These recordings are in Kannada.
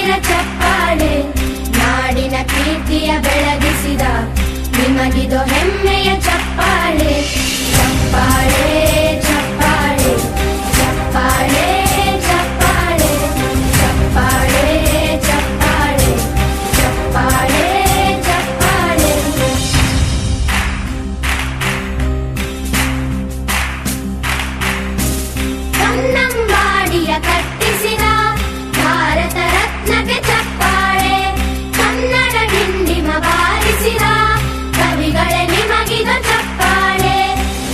ಸಾವಿರ ಚಪ್ಪಾಳೆ, ನಾಡಿನ ಕೀರ್ತಿಯ ಬೆಳಗಿಸಿದ ನಿಮಗಿದು ಹೆಮ್ಮೆಯ ಚಪ್ಪಾಳೆ. ಚಪ್ಪಾಳೆ ಚಪ್ಪಾಳೆ ಚಪ್ಪಾಳೆ ಚಪ್ಪಾಳೆ ಚಪ್ಪಾಳೆ ಚಪ್ಪಾಳೆ ಚಪ್ಪಾಳೆ ಚಪ್ಪಾಳೆ. ಕನ್ನಂಬಾಡಿಯ ಕಟ್ಟಿಸಿದ ಭಾರತ ರತ್ನಕ್ಕೆ ಚಪ್ಪಾಳೆ, ಕನ್ನಡ ಡಿಂಡಿಮ ಬಾರಿಸಿದ ಕವಿಗಳೇ ನಿಮಗಿದು ಚಪ್ಪಾಳೆ.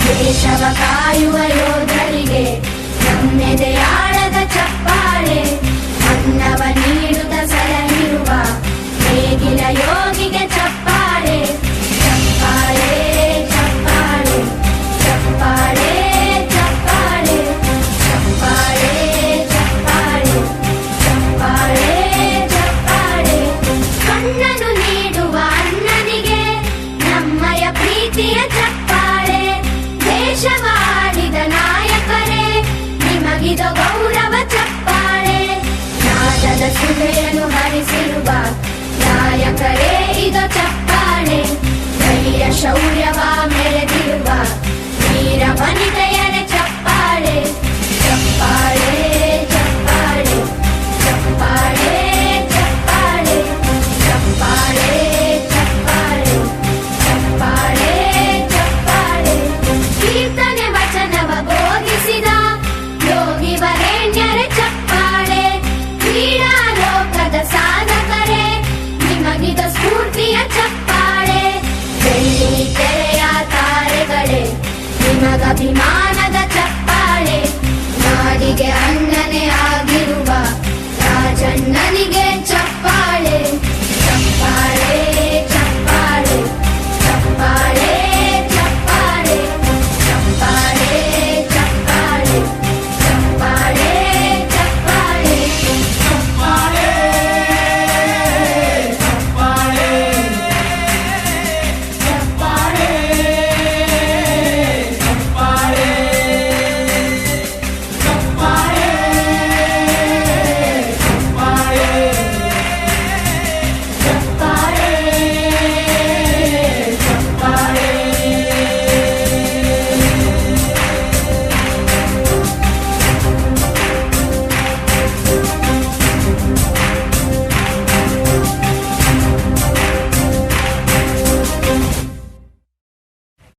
ದೇಶವ ಕಾಯುವ ಯೋಧರಿಗೆ ನಮ್ಮೆದೆಯಾಳದ ಚಪ್ಪಾಳೆ, ಅನ್ನವ ನೀಡುತ್ತ ಸಲಹಿರುವ ನೇಗಿಲ ಯೋಗಿಗೆ ಚಪ್ಪಾಳೆ. ಚಪ್ಪಾಳೆ ಚಪ್ಪಾಳೆ ಚಪ್ಪಾಳೆ ಚಪ್ಪಾಳೆ ಚಪ್ಪಾಳೆ ಚಪ್ಪಾಳೆ ಚಪ್ಪಾಳೆ ಚಪ್ಪಾಳೆ. ಕಣ್ಣನು ನೀಡುವ ಅಣ್ಣನಿಗೆ ನಮ್ಮಯ ಪ್ರೀತಿಯ ಚಪ್ಪಾಳೆ, ದೇಶವಾಡಿದ ನಾಯಕರೇ ನಿಮಗಿದು ಗೌರವ ಚಪ್ಪಾಳೆ. ನಾದದ ಸುಧೆಯನ್ನು ಹರಿಸಿರುವ ನಾಯಕರೇ ಇದು ಚಪ್ಪಾಳೆ, ಧೈರ್ಯ ಶೌರ್ಯವ ಮೆರೆದಿರುವ ವೀರ ವನಿತೆಯರ ಚಪ್ಪಾಳೆ. ಚಪ್ಪಾಳೆ ಚಪ್ಪಾಳೆ ಚಪ್ಪಾಳೆ ಚಪ್ಪಾಳೆ ಚಪ್ಪಾಳೆ ಚಪ್ಪಾಳೆ ಚಪ್ಪಾಳೆ ಚಪ್ಪಾಳೆ. ಕೀರ್ತನೆ ವಚನವ ಬೋಧಿಸಿದ ಯೋಗಿ ವರೇಣ್ಯರ ಚಪ್ಪಾಳೆ, ಕ್ರೀಡಾ ಲೋಕದ ಸಾಧಕರೇ ನಿಮಗಿದು ಸ್ಫೂರ್ತಿಯ ಚಪ್ಪಾಳೆ. ಬೆಳ್ಳಿ ತೆರೆಯ ತಾರೆಗಳೇ ನಿಮಗಭಿಮಾನದ ಚಪ್ಪಾಳೆ, ನಾಡಿಗೆ ಅಣ್ಣನೇ ಆಗಿರುವ ರಾಜಣ್ಣ